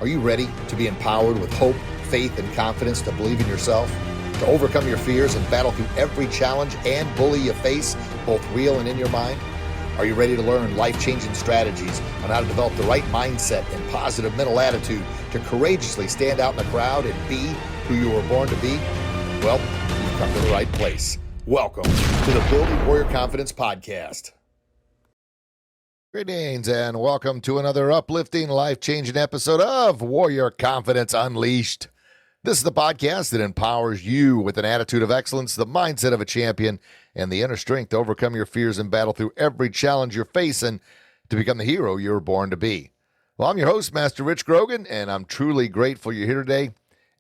Are you ready to be empowered with hope, faith, and confidence to believe in yourself, to overcome your fears and battle through every challenge and bully you face, both real and in your mind? Are you ready to learn life-changing strategies on how to develop the right mindset and positive mental attitude to courageously stand out in the crowd and be who you were born to be? Well, you've come to the right place. Welcome to the Building Warrior Confidence Podcast. Greetings and welcome to another uplifting, life-changing episode of Warrior Confidence Unleashed. This is the podcast that empowers you with an attitude of excellence, the mindset of a champion, and the inner strength to overcome your fears and battle through every challenge you're facing to become the hero you're born to be. Well, I'm your host, Master Rich Grogan, and I'm truly grateful you're here today.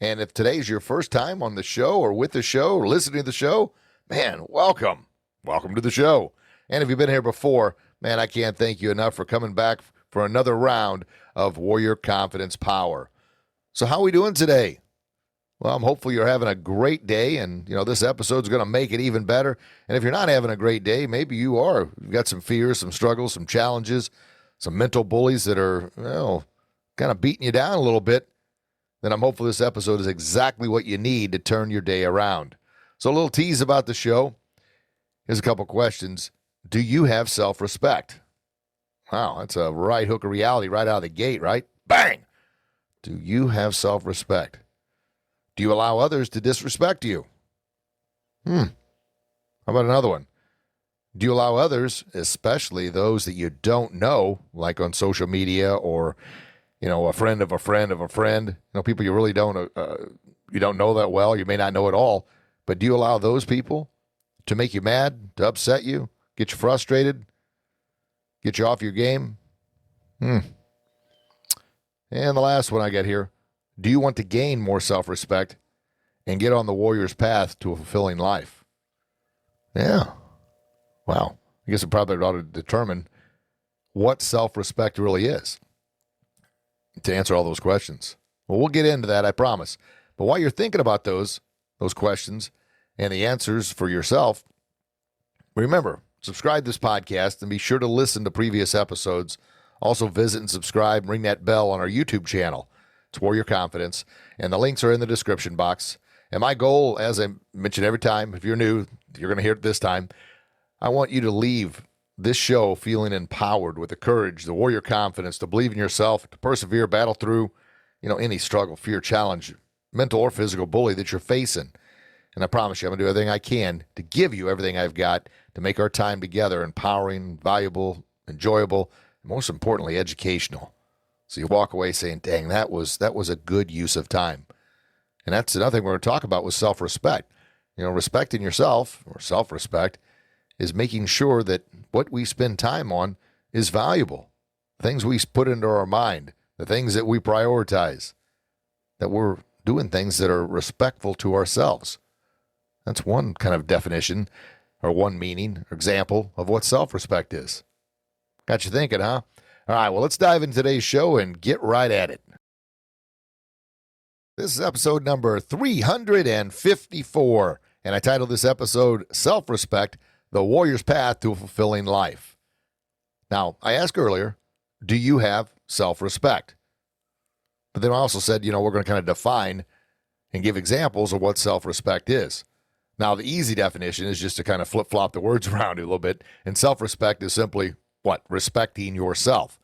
And if today's your first time on the show or with the show or listening to the show, man, welcome. Welcome to the show. And if you've been here before, man, I can't thank you enough for coming back for another round of Warrior Confidence Power. So how are we doing today? Well, hopefully you're having a great day, and this episode's going to make it even better. And if you're not having a great day, maybe you are. You've got some fears, some struggles, some challenges, some mental bullies that are, kind of beating you down a little bit. Then I'm hopeful this episode is exactly what you need to turn your day around. So a little tease about the show. Here's a couple questions. Do you have self-respect? Wow, that's a right hook of reality right out of the gate, right? Bang! Do you have self-respect? Do you allow others to disrespect you? How about another one? Do you allow others, especially those that you don't know, like on social media or, a friend of a friend of a friend, people you really don't know that well, you may not know at all, but do you allow those people to make you mad, to upset you, get you frustrated, get you off your game? And the last one I got here. Do you want to gain more self-respect and get on the warrior's path to a fulfilling life? Yeah. Wow. I guess it probably ought to determine what self-respect really is to answer all those questions. Well, we'll get into that, I promise. But while you're thinking about those questions and the answers for yourself, remember, subscribe to this podcast and be sure to listen to previous episodes. Also visit and subscribe and ring that bell on our YouTube channel. It's Warrior Confidence, and the links are in the description box. And my goal, as I mention every time, if you're new, you're going to hear it this time, I want you to leave this show feeling empowered with the courage, the warrior confidence to believe in yourself, to persevere, battle through, any struggle, fear, challenge, mental or physical bully that you're facing. And I promise you, I'm going to do everything I can to give you everything I've got to make our time together empowering, valuable, enjoyable, and most importantly, educational. So you walk away saying, dang, that was a good use of time. And that's another thing we're going to talk about with self-respect. Respecting yourself, or self-respect, is making sure that what we spend time on is valuable. Things we put into our mind, the things that we prioritize, that we're doing things that are respectful to ourselves. That's one kind of definition, or one meaning, or example of what self-respect is. Got you thinking, huh? All right, well, let's dive into today's show and get right at it. This is episode number 354, and I titled this episode, Self-Respect, The Warrior's Path to a Fulfilling Life. Now, I asked earlier, do you have self-respect? But then I also said, we're going to kind of define and give examples of what self-respect is. Now, the easy definition is just to kind of flip-flop the words around a little bit, and self-respect is simply what? Respecting yourself,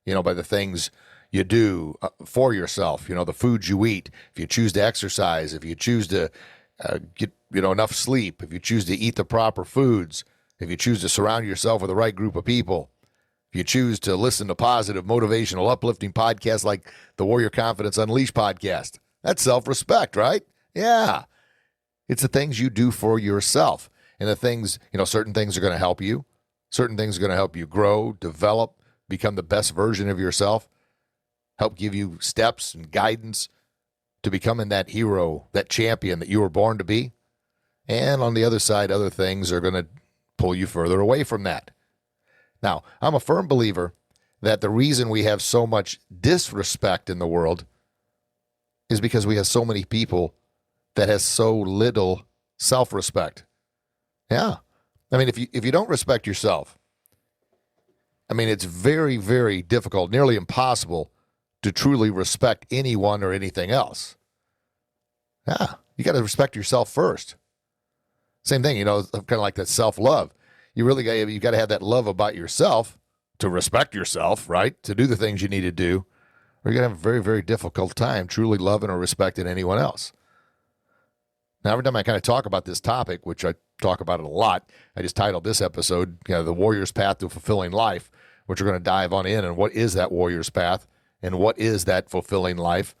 by the things you do for yourself, the foods you eat, if you choose to exercise, if you choose to get, enough sleep, if you choose to eat the proper foods, if you choose to surround yourself with the right group of people, if you choose to listen to positive, motivational, uplifting podcasts like the Warrior Confidence Unleashed podcast. That's self-respect, right? Yeah. It's the things you do for yourself. And the things, certain things are going to help you. Certain things are going to help you grow, develop, become the best version of yourself, help give you steps and guidance to becoming that hero, that champion that you were born to be. And on the other side, other things are going to pull you further away from that. Now, I'm a firm believer that the reason we have so much disrespect in the world is because we have so many people that has so little self-respect. Yeah. I mean, if you don't respect yourself, I mean, it's very, very difficult, nearly impossible to truly respect anyone or anything else. Yeah, you got to respect yourself first. Same thing, kind of like that self-love. You got to have that love about yourself to respect yourself, right? To do the things you need to do, or you're going to have a very, very difficult time truly loving or respecting anyone else. Now, every time I kind of talk about this topic, which I talk about it a lot, I just titled this episode, The Warrior's Path to a Fulfilling Life, which we're going to dive on in. And what is that warrior's path? And what is that fulfilling life?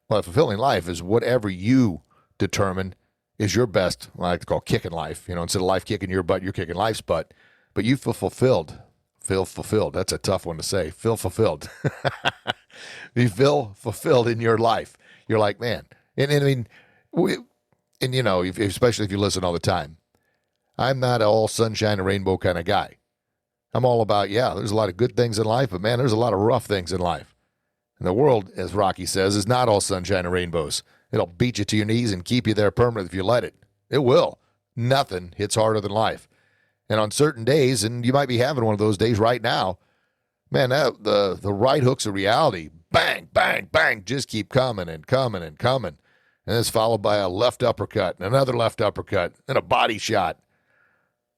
Well, a fulfilling life is whatever you determine is your best, what I like to call kicking life. Instead of life kicking your butt, you're kicking life's butt. But you feel fulfilled. Feel fulfilled. That's a tough one to say. Feel fulfilled. You feel fulfilled in your life. You're like, man. And I mean, especially if you listen all the time, I'm not an all sunshine and rainbow kind of guy. I'm all about, there's a lot of good things in life, but man, there's a lot of rough things in life. And the world, as Rocky says, is not all sunshine and rainbows. It'll beat you to your knees and keep you there permanently if you let it. It will. Nothing hits harder than life. And on certain days, and you might be having one of those days right now, man, the right hooks of reality, bang, bang, bang, just keep coming and coming and coming. And it's followed by a left uppercut and another left uppercut and a body shot.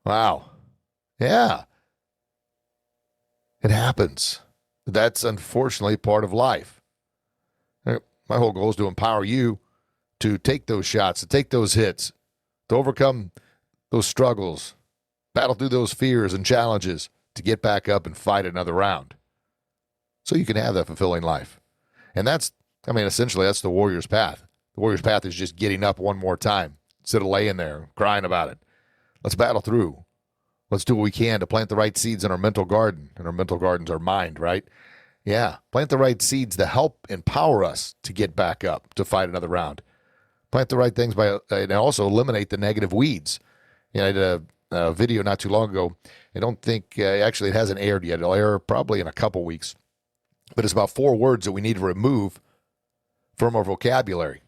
Wow. Yeah. It happens. That's unfortunately part of life. My whole goal is to empower you to take those shots, to take those hits, to overcome those struggles, battle through those fears and challenges, to get back up and fight another round. So you can have that fulfilling life. And essentially that's the warrior's path. The warrior's path is just getting up one more time instead of laying there crying about it. Let's battle through. Let's do what we can to plant the right seeds in our mental garden. And our mental garden's our mind, right? Yeah, plant the right seeds to help empower us to get back up, to fight another round. Plant the right things and also eliminate the negative weeds. I did a video not too long ago. I don't think, actually it hasn't aired yet. It'll air probably in a couple weeks. But it's about 4 words that we need to remove from our vocabulary.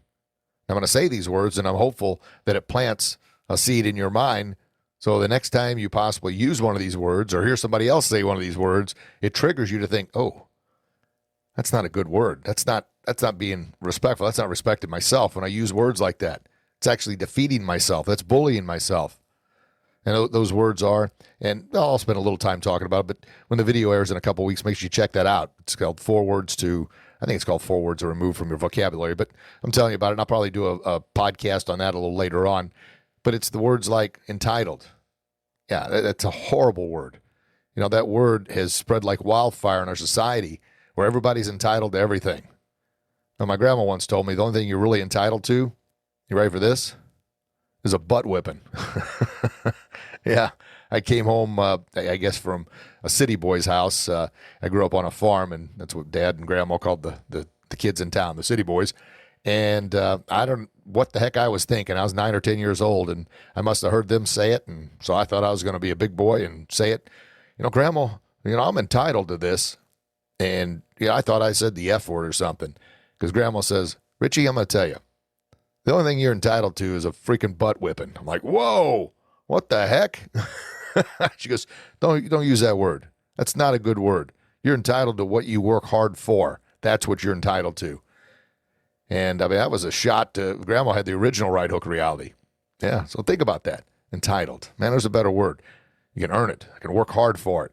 I'm going to say these words, and I'm hopeful that it plants a seed in your mind. So the next time you possibly use one of these words or hear somebody else say one of these words, it triggers you to think, oh, that's not a good word. That's not being respectful. That's not respecting myself when I use words like that. It's actually defeating myself. That's bullying myself. And those words are, and I'll spend a little time talking about it, but when the video airs in a couple of weeks, make sure you check that out. It's called 4 words to remove from your vocabulary. But I'm telling you about it, and I'll probably do a podcast on that a little later on. But it's the words like entitled. Yeah, that's a horrible word. That word has spread like wildfire in our society where everybody's entitled to everything. Now, my grandma once told me the only thing you're really entitled to, you ready for this, is a butt whipping. Yeah, I came home, I guess, from a city boy's house. I grew up on a farm, and that's what Dad and Grandma called the kids in town, the city boys. And I don't what the heck I was thinking. I was 9 or 10 years old, and I must have heard them say it, and so I thought I was going to be a big boy and say it. Grandma, I'm entitled to this. And I thought I said the F word or something, because Grandma says, Richie, I'm going to tell you, the only thing you're entitled to is a freaking butt whipping. I'm like, whoa, what the heck? She goes, don't use that word. That's not a good word. You're entitled to what you work hard for. That's what you're entitled to. And that was a shot to, Grandma had the original right hook reality. Yeah, so think about that. Entitled. Man, there's a better word. You can earn it. I can work hard for it.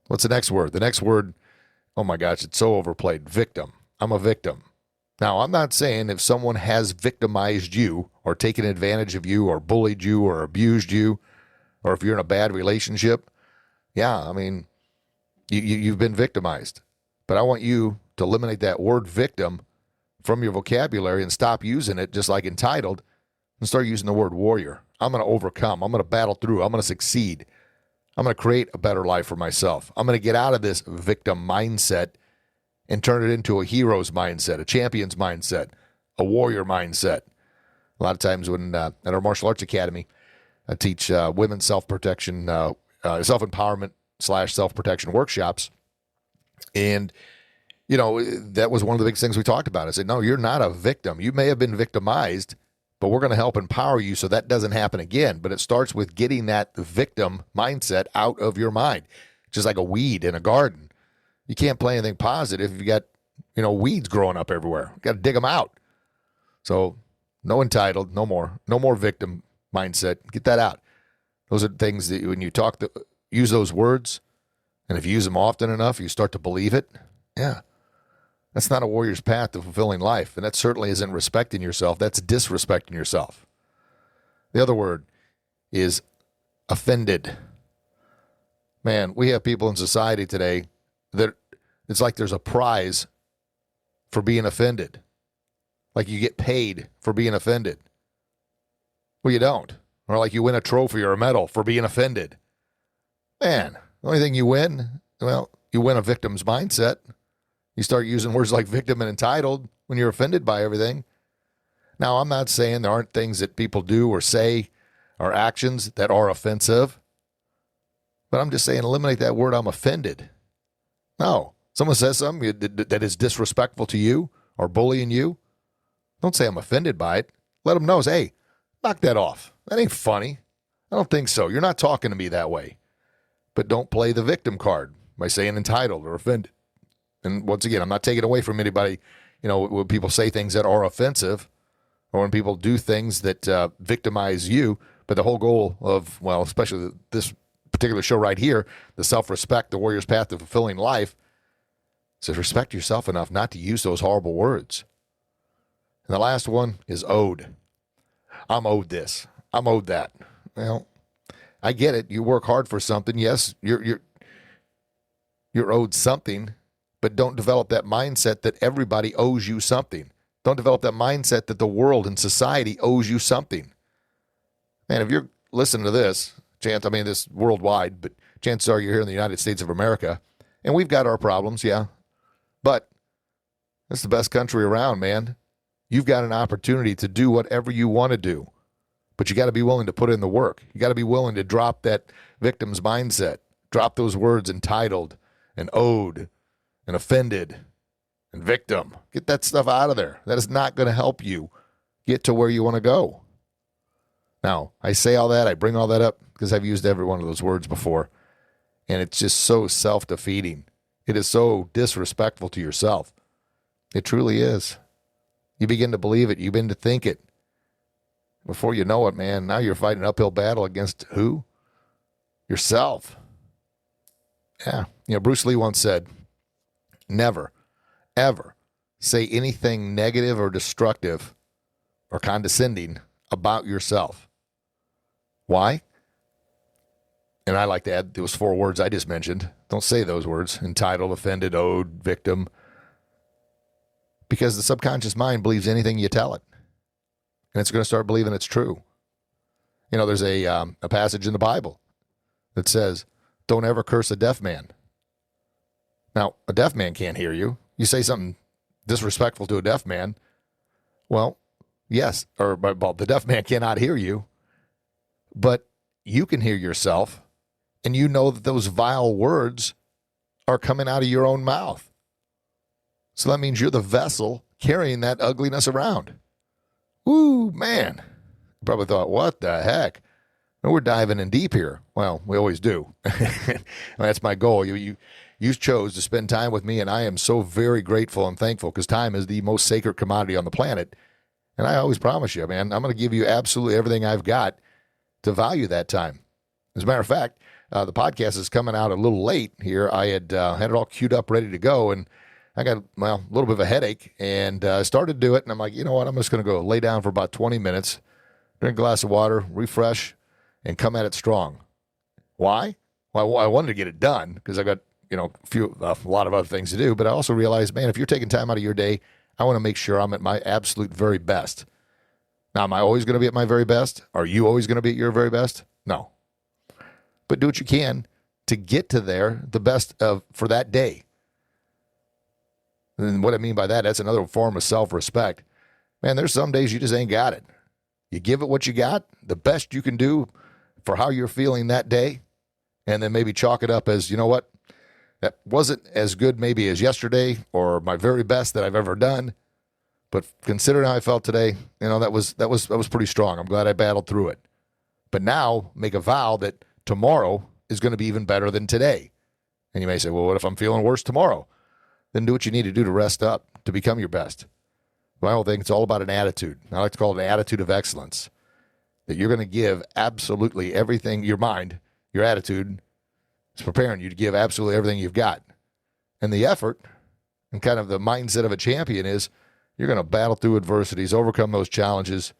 What's the next word? The next word, oh my gosh, it's so overplayed. Victim. I'm a victim. Now, I'm not saying if someone has victimized you or taken advantage of you or bullied you or abused you, or if you're in a bad relationship, you've been victimized. But I want you to eliminate that word victim from your vocabulary and stop using it just like entitled and start using the word warrior. I'm going to overcome. I'm going to battle through. I'm going to succeed. I'm going to create a better life for myself. I'm going to get out of this victim mindset and turn it into a hero's mindset, a champion's mindset, a warrior mindset. A lot of times when at our martial arts academy, I teach women's self-protection, self-empowerment / self-protection workshops. And, that was one of the big things we talked about. I said, no, you're not a victim. You may have been victimized, but we're going to help empower you so that doesn't happen again. But it starts with getting that victim mindset out of your mind, just like a weed in a garden. You can't play anything positive if you got, weeds growing up everywhere. You got to dig them out. So no entitled, no more. No more victim mindset. Get that out. Those are things that when you use those words, and if you use them often enough, you start to believe it. Yeah. That's not a warrior's path to fulfilling life. And that certainly isn't respecting yourself. That's disrespecting yourself. The other word is offended. Man, we have people in society today that it's like there's a prize for being offended. Like you get paid for being offended. Well, you don't. Or like you win a trophy or a medal for being offended. Man, the only thing you win, you win a victim's mindset. You start using words like victim and entitled when you're offended by everything. Now, I'm not saying there aren't things that people do or say or actions that are offensive. But I'm just saying eliminate that word, I'm offended. No. Someone says something that is disrespectful to you or bullying you. Don't say I'm offended by it. Let them know, hey, knock that off. That ain't funny. I don't think so. You're not talking to me that way. But don't play the victim card by saying entitled or offended. And once again, I'm not taking away from anybody, when people say things that are offensive or when people do things that victimize you. But the whole goal of, especially this particular show right here, the self-respect, the warrior's path to fulfilling life, says respect yourself enough not to use those horrible words. And the last one is owed. I'm owed this. I'm owed that. Well, I get it. You work hard for something. Yes, you're owed something, but don't develop that mindset that everybody owes you something. Don't develop that mindset that the world and society owes you something. Man, if you're listening to this, this worldwide, but chances are you're here in the United States of America, and we've got our problems, yeah, but it's the best country around, man. You've got an opportunity to do whatever you want to do, but you got to be willing to put in the work. You got to be willing to drop that victim's mindset, drop those words entitled and owed and offended and victim. Get that stuff out of there. That is not going to help you get to where you want to go. Now, I say all that, I bring all that up because I've used every one of those words before, and it's just so self-defeating. It is so disrespectful to yourself. It truly is. You begin to believe it. You begin to think it. Before you know it, man, now you're fighting an uphill battle against who? Yourself. Yeah. Bruce Lee once said, never, ever say anything negative or destructive or condescending about yourself. Why? And I like to add those 4 words I just mentioned. Don't say those words. Entitled, offended, owed, victim. Because the subconscious mind believes anything you tell it. And it's going to start believing it's true. There's a passage in the Bible that says, don't ever curse a deaf man. Now, a deaf man can't hear you. You say something disrespectful to a deaf man, well, yes, the deaf man cannot hear you, but you can hear yourself, and you know that those vile words are coming out of your own mouth. So that means you're the vessel carrying that ugliness around. Ooh, man. You probably thought, what the heck? No, we're diving in deep here. Well, we always do. That's my goal. You chose to spend time with me, and I am so very grateful and thankful because time is the most sacred commodity on the planet. And I always promise you, man, I'm going to give you absolutely everything I've got to value that time. As a matter of fact, the podcast is coming out a little late here. I had it all queued up, ready to go, and I got, a little bit of a headache, and I started to do it, and I'm like, you know what, I'm just going to go lay down for about 20 minutes, drink a glass of water, refresh, and come at it strong. Why? Well, I wanted to get it done because I got, a lot of other things to do, but I also realized, man, if you're taking time out of your day, I want to make sure I'm at my absolute very best. Now, am I always going to be at my very best? Are you always going to be at your very best? No. But do what you can to get to there, the best for that day. And what I mean by that, that's another form of self-respect. Man, there's some days you just ain't got it. You give it what you got, the best you can do for how you're feeling that day, and then maybe chalk it up as, you know what, that wasn't as good maybe as yesterday or my very best that I've ever done, but considering how I felt today, that was pretty strong. I'm glad I battled through it. But now make a vow that tomorrow is going to be even better than today. And you may say, well, what if I'm feeling worse tomorrow? Then do what you need to do to rest up, to become your best. My whole thing, it's all about an attitude. I like to call it an attitude of excellence. That you're going to give absolutely everything, your mind, your attitude is preparing you to give absolutely everything you've got. And the effort and kind of the mindset of a champion is you're going to battle through adversities, overcome those challenges.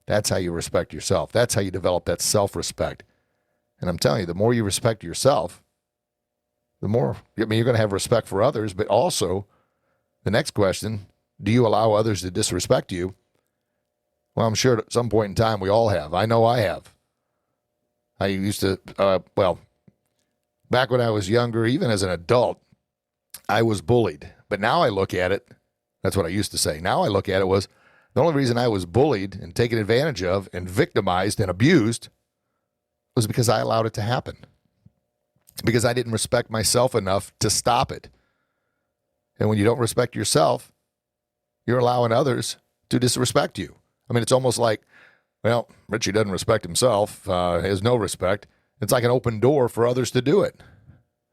That's how you respect yourself. That's how you develop that self-respect. And I'm telling you, the more you respect yourself, the more, you're going to have respect for others, but also the next question, do you allow others to disrespect you? Well, I'm sure at some point in time we all have. I know I have. I used to, back when I was younger, even as an adult, I was bullied. But now I look at it, that's what I used to say. Now I look at it was the only reason I was bullied and taken advantage of and victimized and abused was because I allowed it to happen. Because I didn't respect myself enough to stop it. And when you don't respect yourself, you're allowing others to disrespect you. I mean, it's almost like, well, Richie doesn't respect himself, has no respect. It's like an open door for others to do it.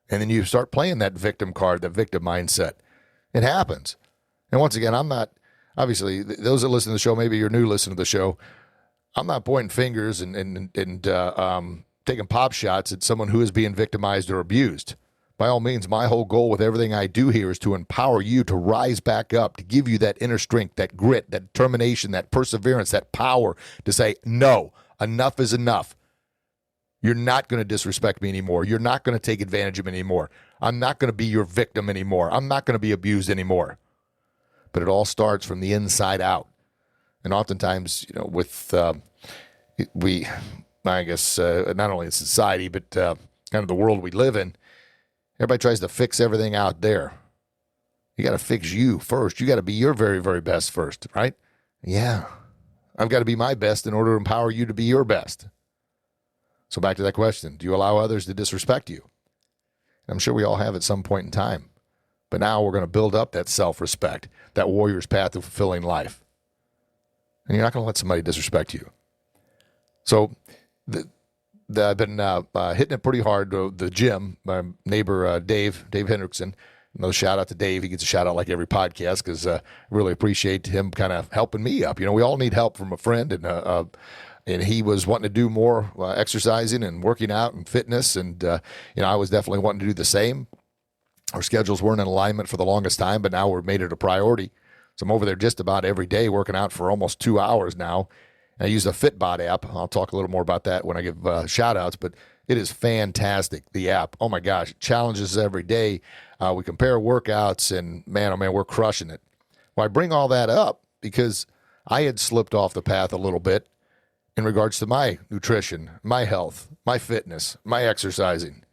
And then you start playing that victim card, that victim mindset. It happens. And once again, I'm not, obviously, those that listen to the show, maybe you're new listening to the show, I'm not pointing fingers and taking pop shots at someone who is being victimized or abused. By all means, my whole goal with everything I do here is to empower you to rise back up, to give you that inner strength, that grit, that determination, that perseverance, that power to say, no, enough is enough. You're not going to disrespect me anymore. You're not going to take advantage of me anymore. I'm not going to be your victim anymore. I'm not going to be abused anymore. But it all starts from the inside out. And oftentimes, with I guess, not only in society, but kind of the world we live in, everybody tries to fix everything out there. You got to fix you first. You got to be your very, very best first, right? Yeah. I've got to be my best in order to empower you to be your best. So back to that question. Do you allow others to disrespect you? I'm sure we all have at some point in time. But now we're going to build up that self-respect, that warrior's path to fulfilling life. And you're not going to let somebody disrespect you. So I've been hitting it pretty hard. The gym, my neighbor Dave Hendrickson, another shout out to Dave. He gets a shout out like every podcast because I really appreciate him kind of helping me up. We all need help from a friend, and he was wanting to do more exercising and working out and fitness, and I was definitely wanting to do the same. Our schedules weren't in alignment for the longest time, but now we've made it a priority. So I'm over there just about every day working out for almost 2 hours now. I use the Fitbot app. I'll talk a little more about that when I give shout-outs, but it is fantastic, the app. Oh, my gosh. It challenges every day. We compare workouts, and, man, oh, man, we're crushing it. Well, I bring all that up because I had slipped off the path a little bit in regards to my nutrition, my health, my fitness, my exercising.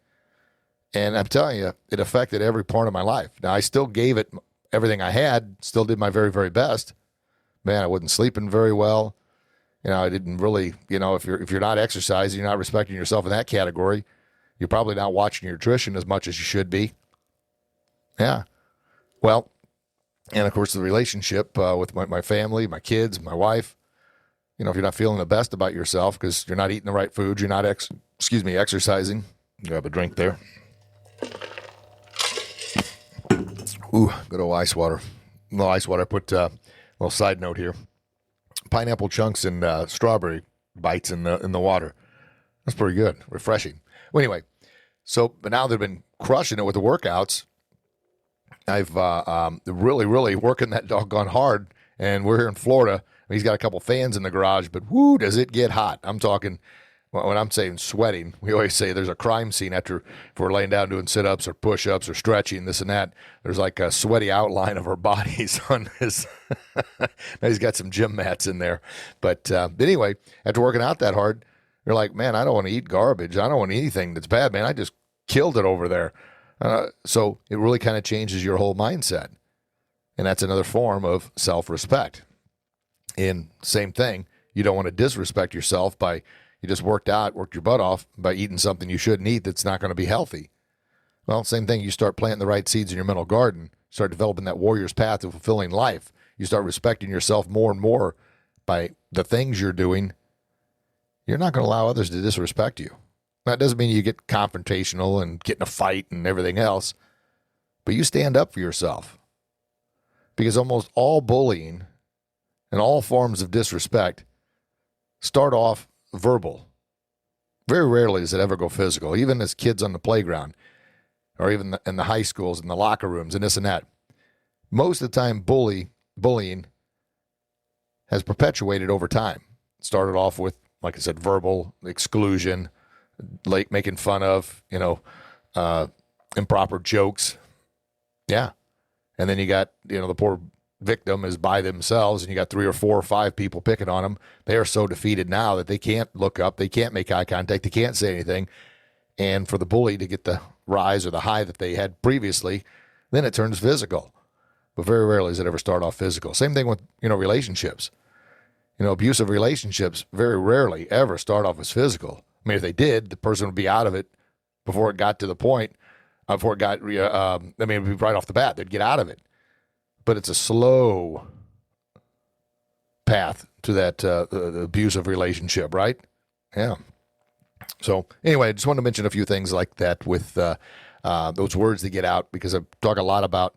And I'm telling you, it affected every part of my life. Now, I still gave it everything I had, still did my very, very best. Man, I wasn't sleeping very well. I didn't really, if you're not exercising, you're not respecting yourself in that category, you're probably not watching your nutrition as much as you should be. Yeah. Well, and of course the relationship with my family, my kids, my wife, if you're not feeling the best about yourself because you're not eating the right food, you're not, exercising. Grab a drink there. Ooh, good old ice water. A little ice water. I put a little side note here. Pineapple chunks and strawberry bites in the water. That's pretty good, refreshing. Well, anyway, but now they've been crushing it with the workouts. I've really, really working that doggone hard, and we're here in Florida. He's got a couple fans in the garage, but whoo, does it get hot? I'm talking, when I'm saying sweating, we always say there's a crime scene if we're laying down doing sit-ups or push-ups or stretching, this and that. There's like a sweaty outline of our bodies on his. Now he's got some gym mats in there. But anyway, after working out that hard, you're like, man, I don't want to eat garbage. I don't want anything that's bad, man. I just killed it over there. So it really kind of changes your whole mindset. And that's another form of self-respect. And same thing, you don't want to disrespect yourself by you just worked your butt off by eating something you shouldn't eat that's not going to be healthy. Well, same thing, you start planting the right seeds in your mental garden, start developing that warrior's path to fulfilling life. You start respecting yourself more and more by the things you're doing. You're not going to allow others to disrespect you. That doesn't mean you get confrontational and get in a fight and everything else, but you stand up for yourself. Because almost all bullying and all forms of disrespect start off verbal. Very rarely does it ever go physical, even as kids on the playground or even in the high schools, in the locker rooms and this and that. Most of the time, bullying has perpetuated over time. It started off with, like I said, verbal exclusion, like making fun of, improper jokes. Yeah. And then you got, the poor victim is by themselves and you got 3 or 4 or 5 people picking on them. They are so defeated now that they can't look up. They can't make eye contact. They can't say anything. And for the bully to get the rise or the high that they had previously, then it turns physical. But very rarely does it ever start off physical. Same thing with, relationships. Abusive relationships very rarely ever start off as physical. I mean, if they did, the person would be out of it before it got to the point, before it got, it would be right off the bat. They'd get out of it. But it's a slow path to that the abusive relationship, right? Yeah. So anyway, I just wanted to mention a few things like that with those words that get out, because I talk a lot about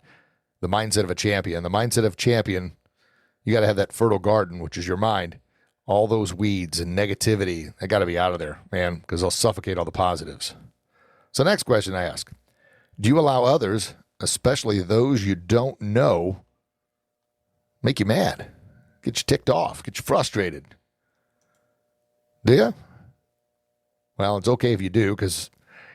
the mindset of a champion. The mindset of champion, you got to have that fertile garden, which is your mind. All those weeds and negativity, they got to be out of there, man, because they'll suffocate all the positives. So next question I ask, do you allow others, especially those you don't know, make you mad, get you ticked off, get you frustrated? Do you? Well, it's okay if you do, because,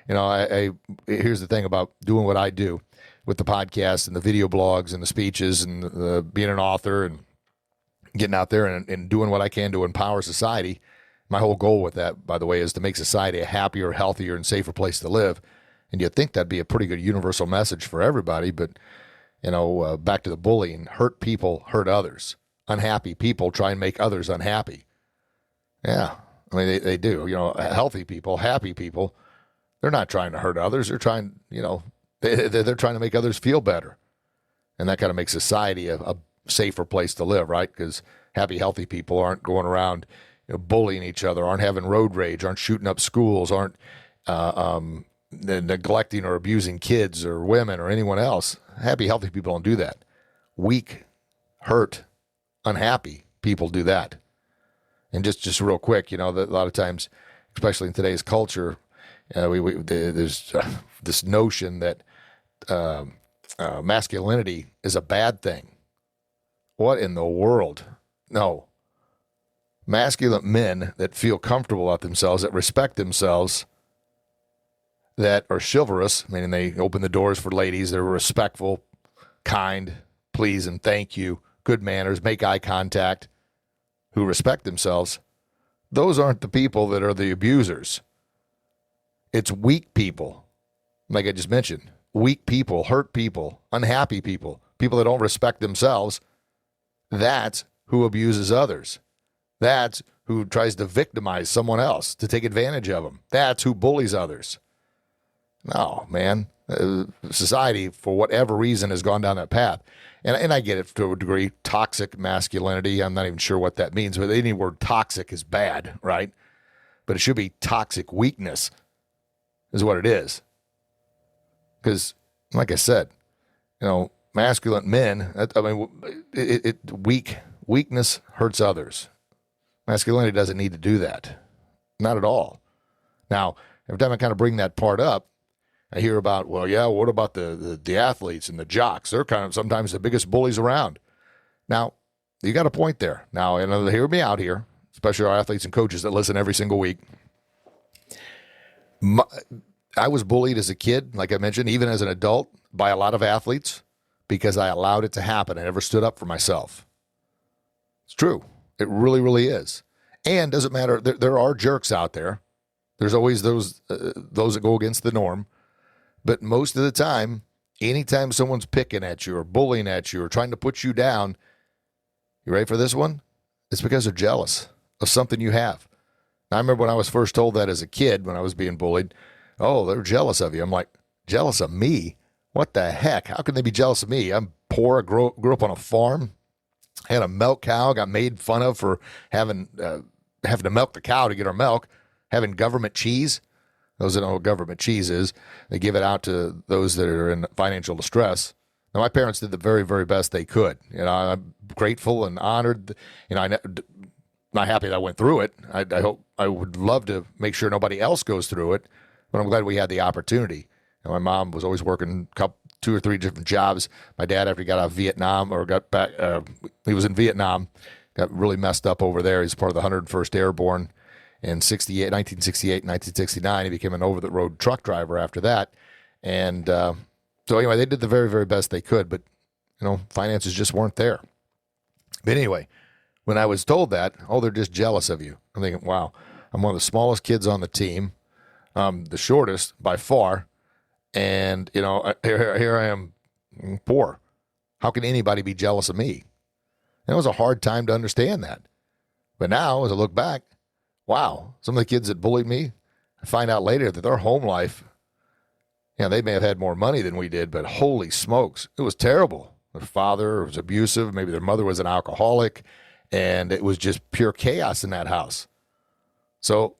I here's the thing about doing what I do with the podcast and the video blogs and the speeches and being an author and getting out there and doing what I can to empower society. My whole goal with that, by the way, is to make society a happier, healthier, and safer place to live. And you'd think that'd be a pretty good universal message for everybody. But, back to the bullying, hurt people hurt others. Unhappy people try and make others unhappy. Yeah, I mean, they do. Healthy people, happy people, they're not trying to hurt others. They're trying, they're trying to make others feel better. And that kind of makes society a safer place to live, right? Because happy, healthy people aren't going around bullying each other, aren't having road rage, aren't shooting up schools, aren't neglecting or abusing kids or women or anyone else. Happy, healthy people don't do that. Weak, hurt, unhappy people do that. And just real quick, that a lot of times, especially in today's culture, there's this notion that masculinity is a bad thing. What in the world? No. Masculine men that feel comfortable about themselves, that respect themselves, that are chivalrous, meaning they open the doors for ladies, they're respectful, kind, please and thank you, good manners, make eye contact, who respect themselves, those aren't the people that are the abusers. It's weak people, like I just mentioned. Weak people, hurt people, unhappy people, people that don't respect themselves. That's who abuses others. That's who tries to victimize someone else, to take advantage of them. That's who bullies others. No, man. Society, for whatever reason, has gone down that path. And I get it to a degree. Toxic masculinity, I'm not even sure what that means, but any word toxic is bad, right? But it should be toxic weakness is what it is. Because, like I said, masculine men, weakness hurts others. Masculinity doesn't need to do that. Not at all. Now, every time I kind of bring that part up, I hear about, well, yeah, what about the athletes and the jocks? They're kind of sometimes the biggest bullies around. Now, you got a point there. Now, hear me out here, especially our athletes and coaches that listen every single week. I was bullied as a kid, like I mentioned, even as an adult, by a lot of athletes because I allowed it to happen. I never stood up for myself. It's true. It really, really is. And doesn't matter. There are jerks out there. There's always those that go against the norm. But most of the time, anytime someone's picking at you or bullying at you or trying to put you down, you ready for this one? It's because they're jealous of something you have. Now, I remember when I was first told that as a kid when I was being bullied, oh, they're jealous of you. I'm like, jealous of me? What the heck? How can they be jealous of me? I'm poor. I grew up on a farm, had a milk cow, got made fun of for having to milk the cow to get our milk, having government cheese. Those that know what government cheese is. They give it out to those that are in financial distress. Now, my parents did the very, very best they could. I'm grateful and honored. I'm not happy that I went through it. I hope I would love to make sure nobody else goes through it, but I'm glad we had the opportunity. My mom was always working 2 or 3 different jobs. My dad, after he got out of Vietnam or got back, he was in Vietnam, got really messed up over there. He's part of the 101st Airborne in 1968, 1969. He became an over-the-road truck driver after that. And so anyway, they did the very, very best they could, but, finances just weren't there. But anyway, when I was told that, they're just jealous of you. I'm thinking, wow, I'm one of the smallest kids on the team, the shortest by far, and, here I am poor. How can anybody be jealous of me? And it was a hard time to understand that. But now, as I look back, wow, some of the kids that bullied me, I find out later that their home life, they may have had more money than we did, but holy smokes, it was terrible. Their father was abusive. Maybe their mother was an alcoholic, and it was just pure chaos in that house. So,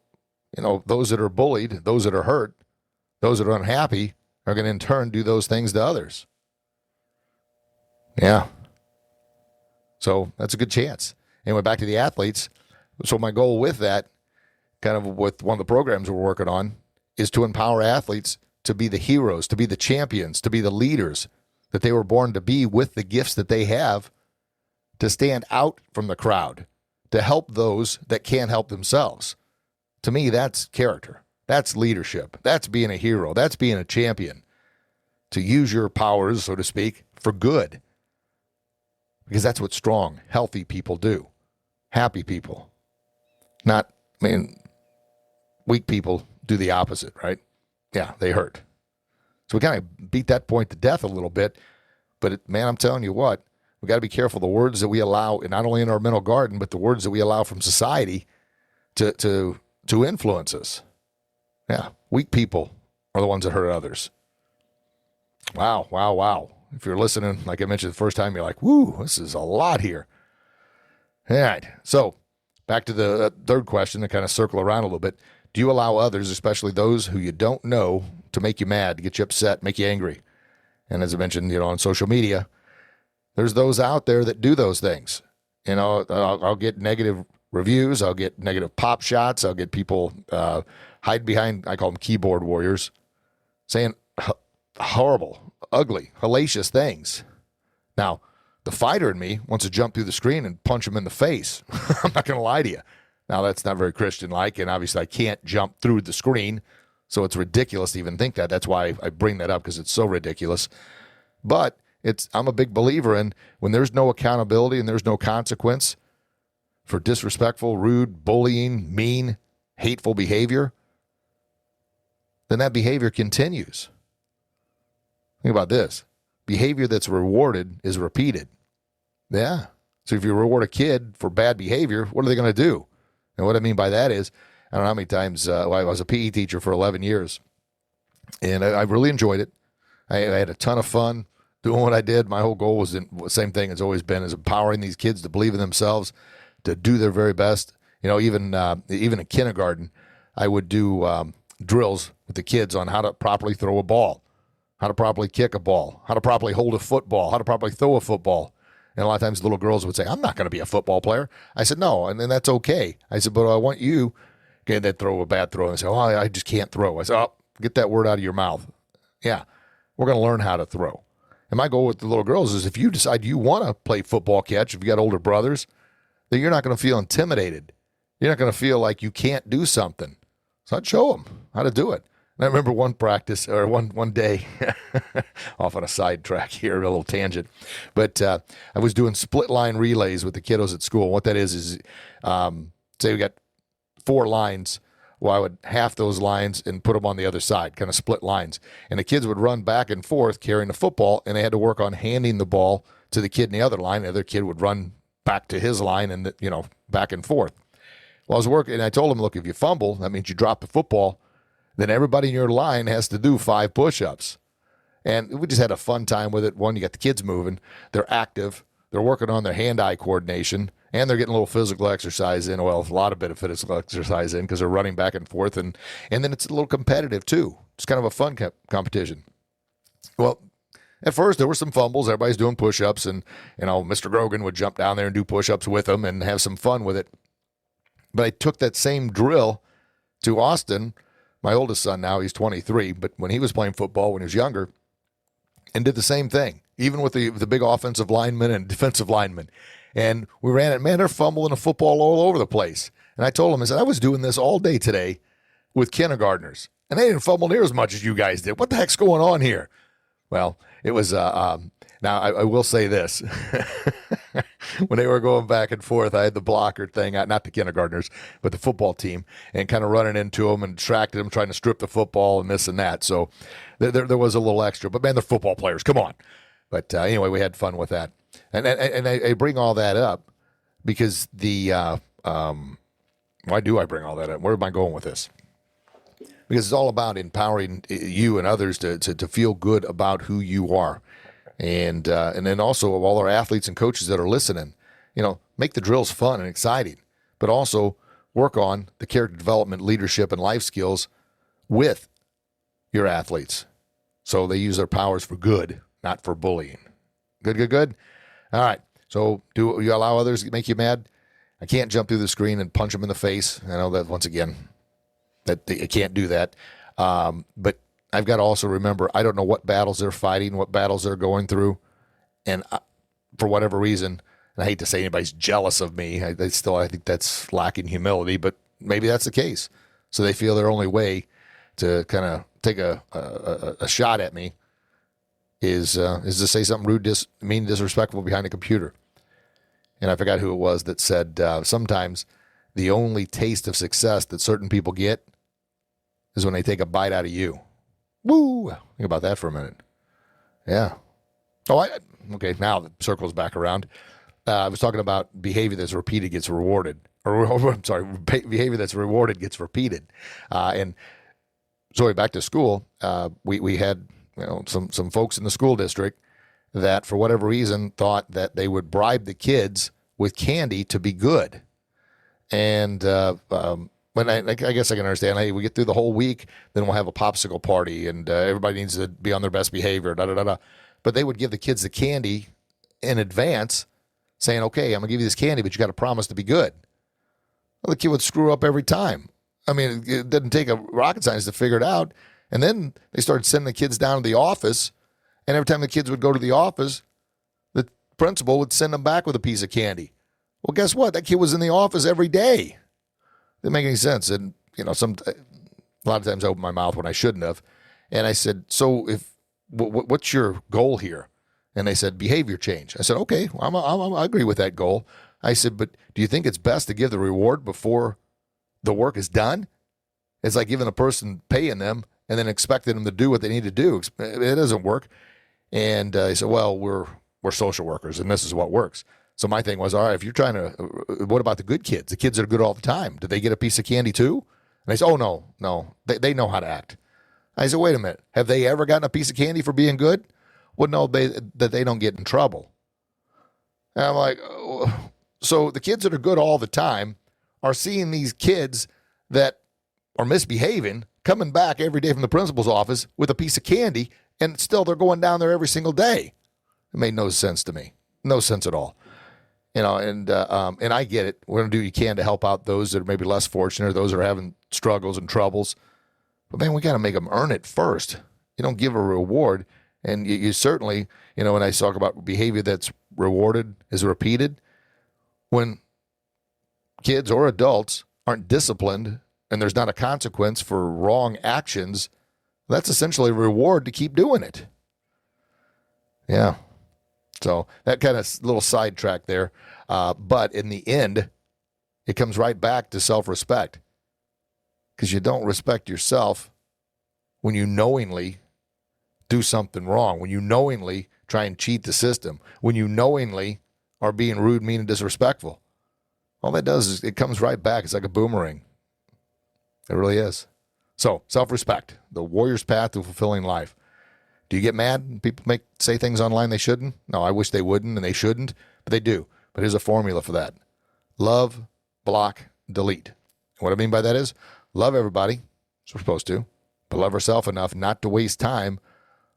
those that are bullied, those that are hurt, those that are unhappy are going to in turn do those things to others. Yeah. So that's a good chance. Anyway, back to the athletes. So my goal with that, kind of with one of the programs we're working on, is to empower athletes to be the heroes, to be the champions, to be the leaders that they were born to be with the gifts that they have, to stand out from the crowd, to help those that can't help themselves. To me, that's character. That's leadership. That's being a hero. That's being a champion. To use your powers, so to speak, for good. Because that's what strong, healthy people do. Happy people. Weak people do the opposite, right? Yeah, they hurt. So we kind of beat that point to death a little bit. But, I'm telling you what, we got to be careful the words that we allow, not only in our mental garden, but the words that we allow from society to influence us. Yeah, weak people are the ones that hurt others. Wow, wow, wow. If you're listening, like I mentioned the first time, you're like, whoo, this is a lot here. All right, so back to the third question to kind of circle around a little bit. Do you allow others, especially those who you don't know, to make you mad, to get you upset, make you angry? And as I mentioned, on social media, there's those out there that do those things. I'll get negative reviews. I'll get negative pop shots. I'll get people hide behind, I call them keyboard warriors, saying horrible, ugly, hellacious things. Now, the fighter in me wants to jump through the screen and punch him in the face. I'm not going to lie to you. Now, that's not very Christian-like, and obviously I can't jump through the screen, so it's ridiculous to even think that. That's why I bring that up, because it's so ridiculous. But I'm a big believer in when there's no accountability and there's no consequence for disrespectful, rude, bullying, mean, hateful behavior, then that behavior continues. Think about this. Behavior that's rewarded is repeated. Yeah. So if you reward a kid for bad behavior, what are they going to do? And what I mean by that is, I don't know how many times, I was a PE teacher for 11 years, and I really enjoyed it. I had a ton of fun doing what I did. My whole goal was the same thing it's always been, is empowering these kids to believe in themselves, to do their very best. Even in kindergarten, I would do drills with the kids on how to properly throw a ball, how to properly kick a ball, how to properly hold a football, how to properly throw a football. And a lot of times the little girls would say, I'm not going to be a football player. I said, no, and then that's okay. I said, but I want you, okay, they'd throw a bad throw and say, I just can't throw. I said, get that word out of your mouth. Yeah, we're going to learn how to throw. And my goal with the little girls is if you decide you want to play football catch, if you got older brothers, then you're not going to feel intimidated. You're not going to feel like you can't do something. So I'd show them how to do it. And I remember one practice, or one day, off on a sidetrack here, a little tangent, but I was doing split line relays with the kiddos at school. What that is say we got 4 lines. Well, I would half those lines and put them on the other side, kind of split lines. And the kids would run back and forth carrying the football, and they had to work on handing the ball to the kid in the other line. The other kid would run back to his line and, back and forth. Well, I was working, and I told him, look, if you fumble, that means you drop the football. Then everybody in your line has to do 5 push-ups. And we just had a fun time with it. One, you got the kids moving. They're active. They're working on their hand-eye coordination. And they're getting a little physical exercise in. Well, a lot of bit of physical exercise in because they're running back and forth. And then it's a little competitive, too. It's kind of a fun competition. Well, at first, there were some fumbles. Everybody's doing push-ups. And, Mr. Grogan would jump down there and do push-ups with them and have some fun with it. But I took that same drill to Austin, my oldest son now. He's 23. But when he was playing football when he was younger, and did the same thing, even with the big offensive linemen and defensive linemen. And we ran it. Man, they're fumbling the football all over the place. And I told him, I said, I was doing this all day today with kindergartners. And they didn't fumble near as much as you guys did. What the heck's going on here? Well, it was, now I will say this. When they were going back and forth, I had the blocker thing, not the kindergartners, but the football team, and kind of running into them and distracted them, trying to strip the football and this and that. So there was a little extra. But, man, they're football players. Come on. But anyway, we had fun with that. And I bring all that up because why do I bring all that up? Where am I going with this? Because it's all about empowering you and others to feel good about who you are. And then also of all our athletes and coaches that are listening, make the drills fun and exciting, but also work on the character development, leadership, and life skills with your athletes. So they use their powers for good, not for bullying. Good. All right. So do you allow others to make you mad? I can't jump through the screen and punch them in the face. I know that once again, that I can't do that. But I've got to also remember, I don't know what battles they're fighting, what battles they're going through. And for whatever reason, and I hate to say anybody's jealous of me, I think that's lacking humility, but maybe that's the case. So they feel their only way to kind of take a shot at me is to say something rude, mean, disrespectful behind a computer. And I forgot who it was that said sometimes the only taste of success that certain people get is when they take a bite out of you. Woo! Think about that for a minute. Yeah. Okay, now the circle's back around. I was talking about behavior that's repeated gets rewarded. I'm sorry, behavior that's rewarded gets repeated. And so back to school, we had some folks in the school district that for whatever reason thought that they would bribe the kids with candy to be good. And when I guess I can understand, hey, we get through the whole week, then we'll have a popsicle party, and everybody needs to be on their best behavior, da-da-da-da. But they would give the kids the candy in advance, saying, okay, I'm going to give you this candy, but you got to promise to be good. Well, the kid would screw up every time. I mean, it didn't take a rocket science to figure it out. And then they started sending the kids down to the office, and every time the kids would go to the office, the principal would send them back with a piece of candy. Well, guess what? That kid was in the office every day. Didn't make any sense. And, a lot of times I opened my mouth when I shouldn't have. And I said, so what's your goal here? And they said, behavior change. I said, okay, I agree with that goal. I said, but do you think it's best to give the reward before the work is done? It's like giving a person, paying them, and then expecting them to do what they need to do. It doesn't work. And I said, well, we're social workers, and this is what works. So my thing was, all right, if you're trying to, what about the good kids? The kids that are good all the time. Did they get a piece of candy too? And they said, oh, no. They know how to act. I said, wait a minute. Have they ever gotten a piece of candy for being good? Well, no, that they don't get in trouble. And I'm like, oh. So the kids that are good all the time are seeing these kids that are misbehaving, coming back every day from the principal's office with a piece of candy, and still they're going down there every single day. It made no sense to me. No sense at all. And I get it. We're going to do what you can to help out those that are maybe less fortunate, or those that are having struggles and troubles. But, man, we got to make them earn it first. You don't give a reward. And you certainly, when I talk about behavior that's rewarded is repeated, when kids or adults aren't disciplined and there's not a consequence for wrong actions, that's essentially a reward to keep doing it. Yeah. So that kind of little sidetrack there. But in the end, it comes right back to self-respect, because you don't respect yourself when you knowingly do something wrong, when you knowingly try and cheat the system, when you knowingly are being rude, mean, and disrespectful. All that does is it comes right back. It's like a boomerang. It really is. So self-respect, the warrior's path to fulfilling life. Do you get mad when people say things online they shouldn't? No, I wish they wouldn't and they shouldn't, but they do. But here's a formula for that. love, block, delete. What I mean by that is love everybody, as we're supposed to, but love ourselves enough not to waste time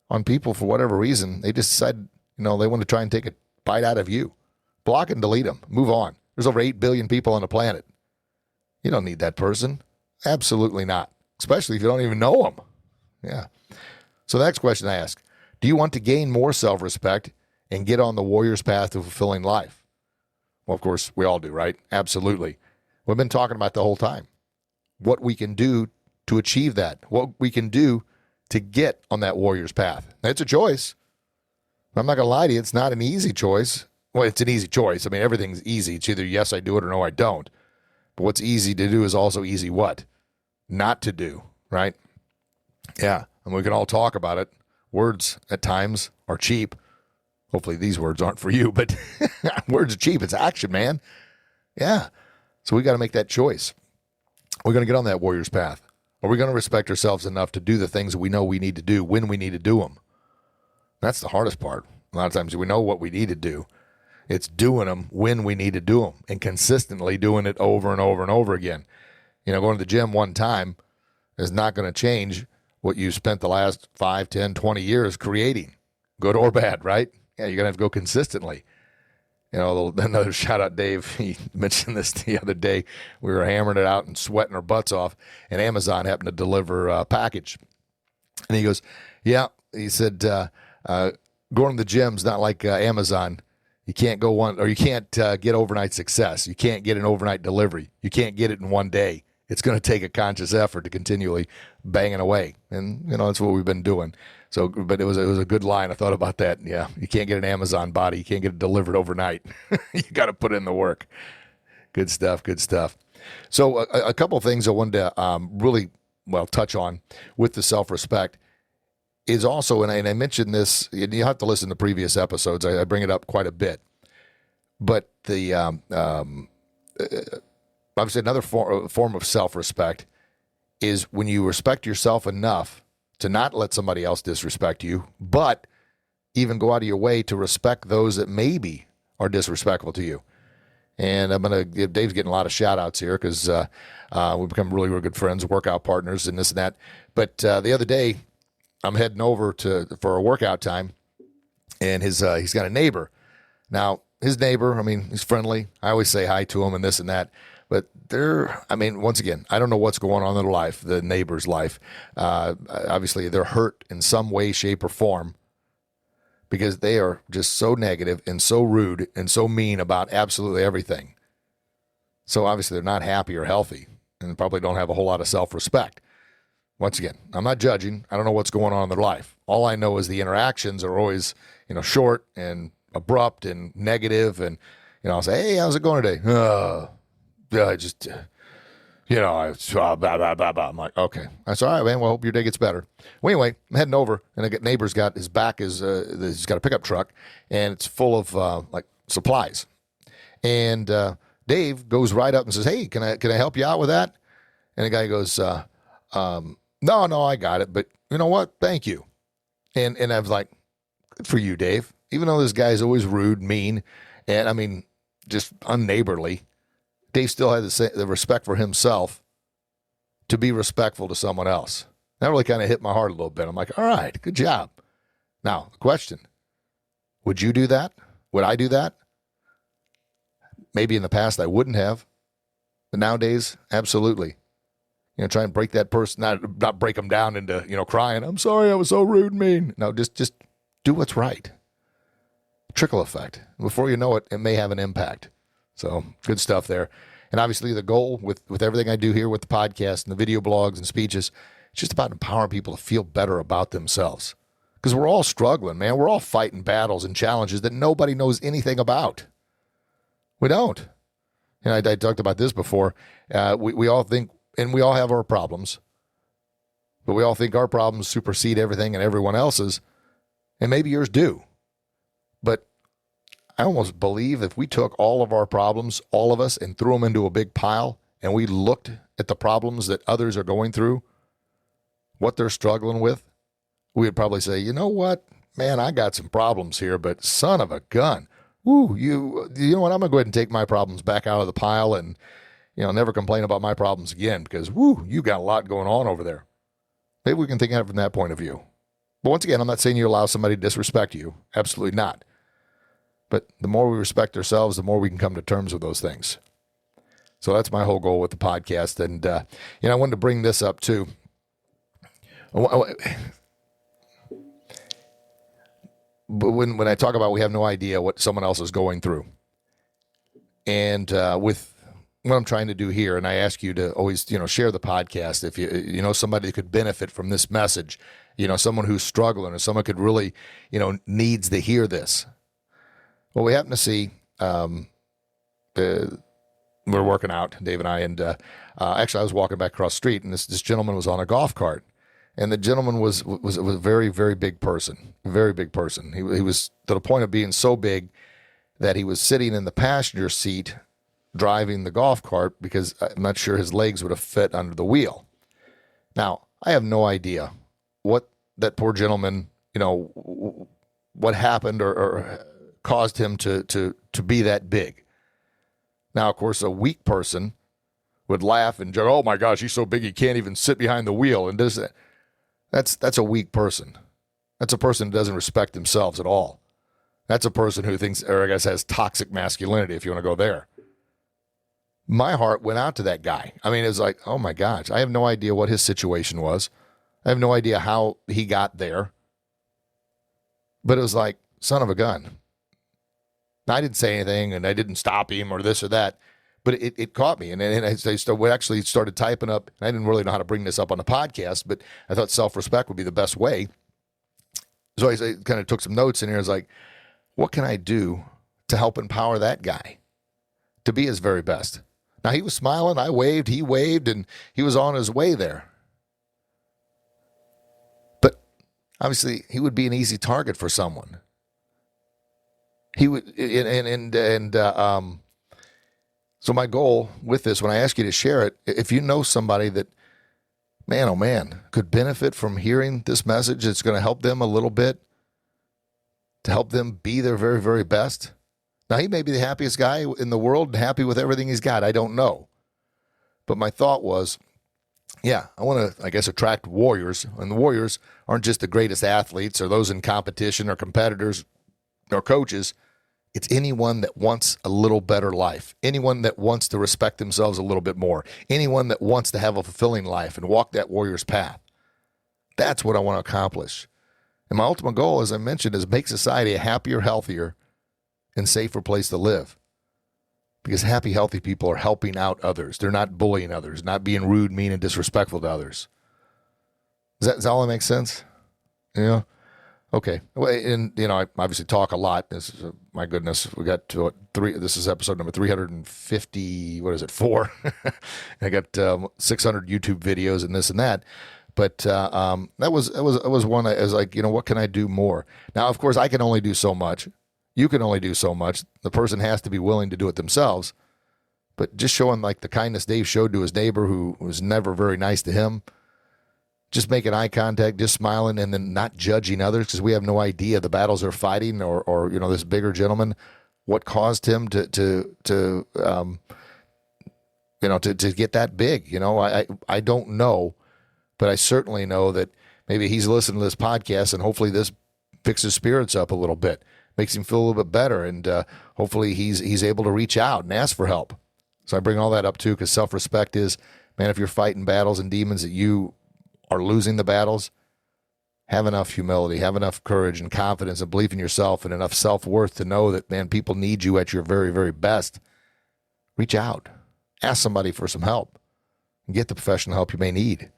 on people for whatever reason. They just decide, they want to try and take a bite out of you. Block and delete them. Move on. There's over 8 billion people on the planet. You don't need that person. Absolutely not, especially if you don't even know them. Yeah. So the next question I ask, do you want to gain more self-respect and get on the warrior's path to fulfilling life? Well, of course, we all do, right? Absolutely. We've been talking about the whole time. What we can do to achieve that. What we can do to get on that warrior's path. It's a choice. I'm not going to lie to you. It's not an easy choice. Well, it's an easy choice. I mean, everything's easy. It's either yes, I do it, or no, I don't. But what's easy to do is also easy what? Not to do, right? Yeah, and we can all talk about it. Words at times are cheap. Hopefully these words aren't for you, but words are cheap. It's action, man. Yeah. So we got to make that choice. We're going to get on that warrior's path. Are we going to respect ourselves enough to do the things that we know we need to do when we need to do them? That's the hardest part. A lot of times we know what we need to do. It's doing them when we need to do them and consistently doing it over and over and over again. Going to the gym one time is not going to change what you spent the last 5, 10, 20 years creating, good or bad, right? Yeah, you're going to have to go consistently. Another shout out, Dave. He mentioned this the other day. We were hammering it out and sweating our butts off, and Amazon happened to deliver a package. And he goes, yeah, he said, going to the gym's not like Amazon. You can't you can't get overnight success. You can't get an overnight delivery. You can't get it in one day. It's going to take a conscious effort to continually banging away. And, that's what we've been doing. So, but it was a good line. I thought about that. Yeah, you can't get an Amazon body. You can't get it delivered overnight. You got to put in the work. Good stuff. Good stuff. So a couple of things I wanted to really touch on with the self-respect is also, and I mentioned this, you have to listen to previous episodes. I bring it up quite a bit. But the obviously another form of self-respect is when you respect yourself enough to not let somebody else disrespect you, but even go out of your way to respect those that maybe are disrespectful to you. And I'm going to give Dave's getting a lot of shout outs here because we've become really, really good friends, workout partners and this and that. But the other day, I'm heading over for a workout time, and he's got a neighbor. Now, his neighbor, he's friendly. I always say hi to him and this and that. But once again, I don't know what's going on in their life, the neighbor's life. Obviously, they're hurt in some way, shape, or form because they are just so negative and so rude and so mean about absolutely everything. So obviously, they're not happy or healthy and probably don't have a whole lot of self-respect. Once again, I'm not judging. I don't know what's going on in their life. All I know is the interactions are always, short and abrupt and negative. And, I'll say, hey, how's it going today? I just, blah, blah, blah, blah. I'm like, okay. That's all right, man. Well, hope your day gets better. Well, anyway, I'm heading over, and neighbor's got his back he's got a pickup truck, and it's full of supplies. And Dave goes right up and says, hey, can I help you out with that? And the guy goes, no, I got it, but you know what? Thank you. And I was like, good for you, Dave. Even though this guy's always rude, mean, and just unneighborly, Dave still had the respect for himself to be respectful to someone else. That really kind of hit my heart a little bit. I'm like, all right, good job. Now, the question, would you do that? Would I do that? Maybe in the past I wouldn't have, but nowadays, absolutely. Try and break that person, not break them down into, crying, I'm sorry, I was so rude and mean. No, just do what's right. Trickle effect. Before you know it, it may have an impact. So good stuff there. And obviously the goal with everything I do here with the podcast and the video blogs and speeches, it's just about empowering people to feel better about themselves. Because we're all struggling, man. We're all fighting battles and challenges that nobody knows anything about. We don't. I talked about this before. We all think, and we all have our problems, but we all think our problems supersede everything and everyone else's, and maybe yours do. But I almost believe if we took all of our problems, all of us, and threw them into a big pile, and we looked at the problems that others are going through, what they're struggling with, we would probably say, you know what, man, I got some problems here, but son of a gun, woo, you know what? I'm going to go ahead and take my problems back out of the pile and, never complain about my problems again because, woo, you got a lot going on over there. Maybe we can think of it from that point of view. But once again, I'm not saying you allow somebody to disrespect you. Absolutely not. But the more we respect ourselves, the more we can come to terms with those things. So that's my whole goal with the podcast. And, I wanted to bring this up too. But when I talk about we have no idea what someone else is going through. And with what I'm trying to do here, and I ask you to always, share the podcast if you know somebody that could benefit from this message, someone who's struggling or someone could really, needs to hear this. Well, we happen to see, we're working out, Dave and I, and actually I was walking back across the street, and this gentleman was on a golf cart. And the gentleman was a very, very big person, very big person. He was to the point of being so big that he was sitting in the passenger seat driving the golf cart because I'm not sure his legs would have fit under the wheel. Now, I have no idea what that poor gentleman, what happened or caused him to be that big. Now, of course, a weak person would laugh and joke, oh my gosh, he's so big he can't even sit behind the wheel and does that. That's a weak person. That's a person who doesn't respect themselves at all. That's a person who thinks, or I guess has toxic masculinity, if you want to go there. My heart went out to that guy. I mean, it was like, oh my gosh, I have no idea what his situation was. I have no idea how he got there. But it was like, son of a gun. I didn't say anything, and I didn't stop him or this or that. But it caught me, and I actually started typing up. And I didn't really know how to bring this up on the podcast, but I thought self-respect would be the best way. So I kind of took some notes in here. I was like, what can I do to help empower that guy to be his very best? Now, he was smiling. I waved. He waved, and he was on his way there. But obviously, he would be an easy target for someone. He would, so my goal with this, when I ask you to share it, if you know somebody that, man, oh man, could benefit from hearing this message, it's going to help them a little bit, to help them be their very, very best. Now, he may be the happiest guy in the world and happy with everything he's got. I don't know. But my thought was, yeah, I want to, I guess, attract warriors. And the warriors aren't just the greatest athletes or those in competition or competitors or coaches. It's anyone that wants a little better life, anyone that wants to respect themselves a little bit more, anyone that wants to have a fulfilling life and walk that warrior's path. That's what I want to accomplish. And my ultimate goal, as I mentioned, is make society a happier, healthier, and safer place to live. Because happy, healthy people are helping out others. They're not bullying others, not being rude, mean, and disrespectful to others. Does that all make sense? Okay. Well, and, I obviously talk a lot. My goodness, we got to this is episode number 350, what is it, 4? I got 600 YouTube videos and this and that. But that was one, I was like, what can I do more? Now, of course, I can only do so much. You can only do so much. The person has to be willing to do it themselves. But just showing like the kindness Dave showed to his neighbor who was never very nice to him, just making eye contact, just smiling, and then not judging others because we have no idea the battles they're fighting or this bigger gentleman, what caused him to get that big. I don't know, but I certainly know that maybe he's listening to this podcast and hopefully this picks his spirits up a little bit, makes him feel a little bit better, and hopefully he's able to reach out and ask for help. So I bring all that up too because self-respect is, man, if you're fighting battles and demons that you are losing the battles, have enough humility, have enough courage and confidence and belief in yourself and enough self-worth to know that, man, people need you at your very, very best. Reach out. Ask somebody for some help and get the professional help you may need.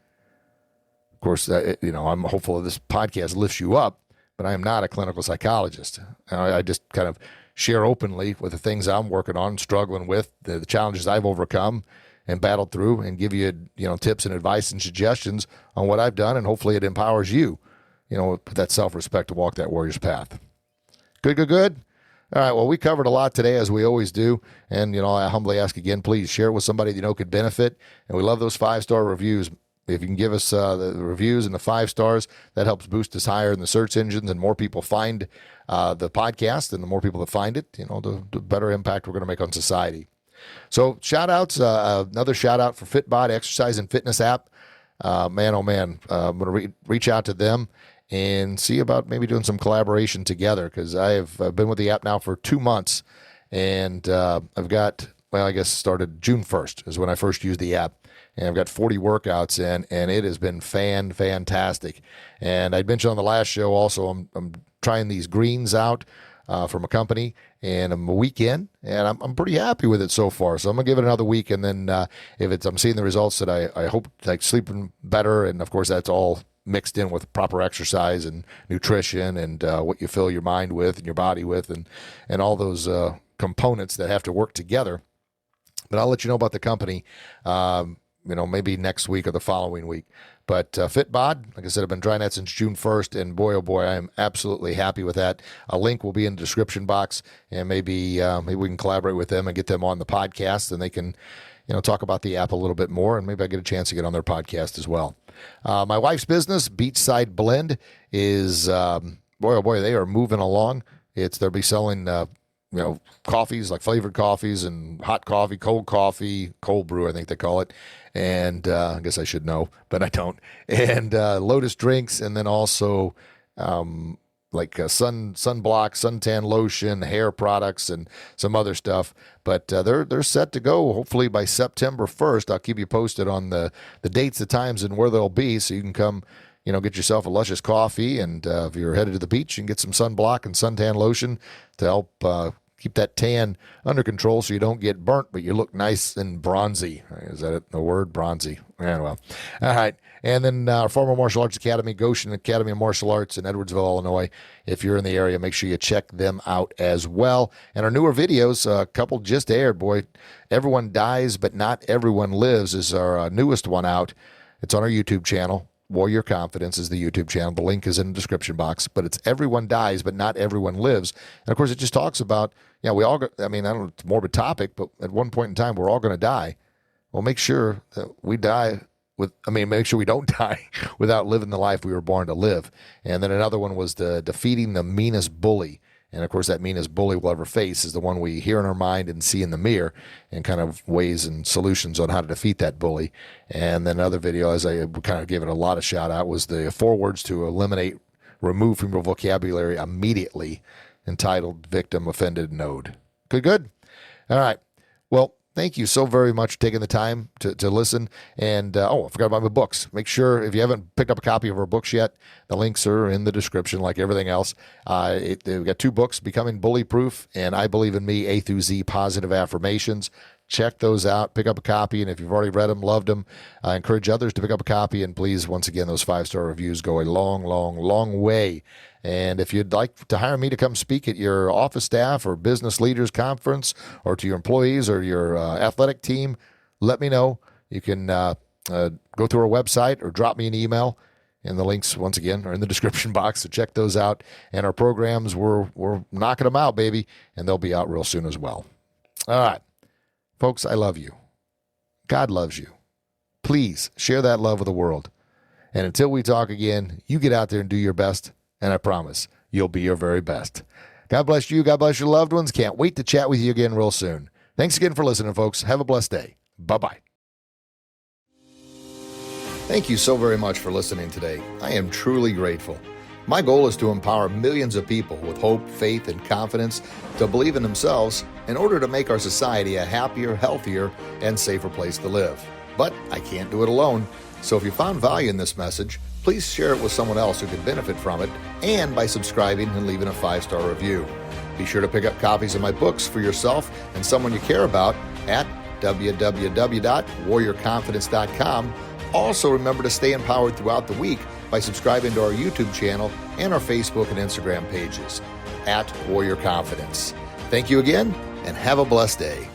Of course, I'm hopeful that this podcast lifts you up, but I am not a clinical psychologist. I just kind of share openly with the things I'm working on, struggling with, the challenges I've overcome and battled through, and give you, tips and advice and suggestions on what I've done, and hopefully it empowers you, with that self-respect to walk that warrior's path. Good. All right, well, we covered a lot today, as we always do, and, I humbly ask again, please share it with somebody that could benefit, and we love those 5-star reviews. if you can give us the reviews and the 5 stars, that helps boost us higher in the search engines, and more people find the podcast, and the more people that find it, the better impact we're going to make on society. So shout outs, another shout out for Fitbod exercise and fitness app. Man, oh man, I'm going to reach out to them and see about maybe doing some collaboration together, because I have been with the app now for 2 months, and I've got, I guess started June 1st is when I first used the app, and I've got 40 workouts in, and it has been fantastic. And I mentioned on the last show also, I'm trying these greens out from a company, and I'm a week in, and I'm pretty happy with it so far. So I'm gonna give it another week, and then if I'm seeing the results that I hope, like sleeping better, and of course that's all mixed in with proper exercise and nutrition and what you fill your mind with and your body with, and all those components that have to work together. But I'll let you know about the company, maybe next week or the following week. But Fitbod, like I said, I've been trying that since June 1st, and boy, oh boy, I am absolutely happy with that. A link will be in the description box, and maybe we can collaborate with them and get them on the podcast, and they can, talk about the app a little bit more, and maybe I get a chance to get on their podcast as well. My wife's business, Beachside Blend, is, boy, oh boy, they are moving along. They'll be selling coffees, like flavored coffees and hot coffee, cold brew, I think they call it. And I guess I should know, but I don't. And Lotus drinks, and then also sunblock, suntan lotion, hair products, and some other stuff. But they're set to go hopefully by September 1st. I'll keep you posted on the dates, the times, and where they'll be, so you can come, get yourself a luscious coffee, and if you're headed to the beach, you can get some sunblock and suntan lotion to help keep that tan under control, so you don't get burnt, but you look nice and bronzy. Is that it? The word? Bronzy. Yeah, well. All right. And then our former martial arts academy, Goshen Academy of Martial Arts in Edwardsville, Illinois. If you're in the area, make sure you check them out as well. And our newer videos, a couple just aired. Boy, Everyone Dies, But Not Everyone Lives is our newest one out. It's on our YouTube channel. Warrior Confidence is the YouTube channel. The link is in the description box, but it's Everyone Dies, But Not Everyone Lives. And of course, it just talks about, we all, I don't know, it's a morbid topic, but at one point in time, we're all going to die. Well, make sure that we die make sure we don't die without living the life we were born to live. And then another one was defeating the meanest bully. And of course, that meanest bully we'll ever face is the one we hear in our mind and see in the mirror, and kind of ways and solutions on how to defeat that bully. And then another video, as I kind of gave it a lot of shout out, was the 4 words to remove from your vocabulary immediately, entitled Victim Offended Node. Good. All right. Well, thank you so very much for taking the time to listen. And, I forgot about my books. Make sure, if you haven't picked up a copy of our books yet, the links are in the description like everything else. We've got 2 books, Becoming Bully Proof and I Believe in Me, A through Z Positive Affirmations. Check those out. Pick up a copy, and if you've already read them, loved them, I encourage others to pick up a copy. And please, once again, those 5-star reviews go a long way. And if you'd like to hire me to come speak at your office staff or business leaders conference, or to your employees or your athletic team, let me know. You can go through our website or drop me an email. And the links, once again, are in the description box, so check those out. And our programs, we're knocking them out, baby, and they'll be out real soon as well. All right. Folks, I love you. God loves you. Please share that love with the world. And until we talk again, you get out there and do your best, and I promise you'll be your very best. God bless you. God bless your loved ones. Can't wait to chat with you again real soon. Thanks again for listening, folks. Have a blessed day. Bye-bye. Thank you so very much for listening today. I am truly grateful. My goal is to empower millions of people with hope, faith, and confidence to believe in themselves in order to make our society a happier, healthier, and safer place to live. But I can't do it alone. So if you found value in this message, please share it with someone else who could benefit from it, and by subscribing and leaving a 5-star review. Be sure to pick up copies of my books for yourself and someone you care about at www.warriorconfidence.com. Also, remember to stay empowered throughout the week by subscribing to our YouTube channel and our Facebook and Instagram pages at Warrior Confidence. Thank you again, and have a blessed day.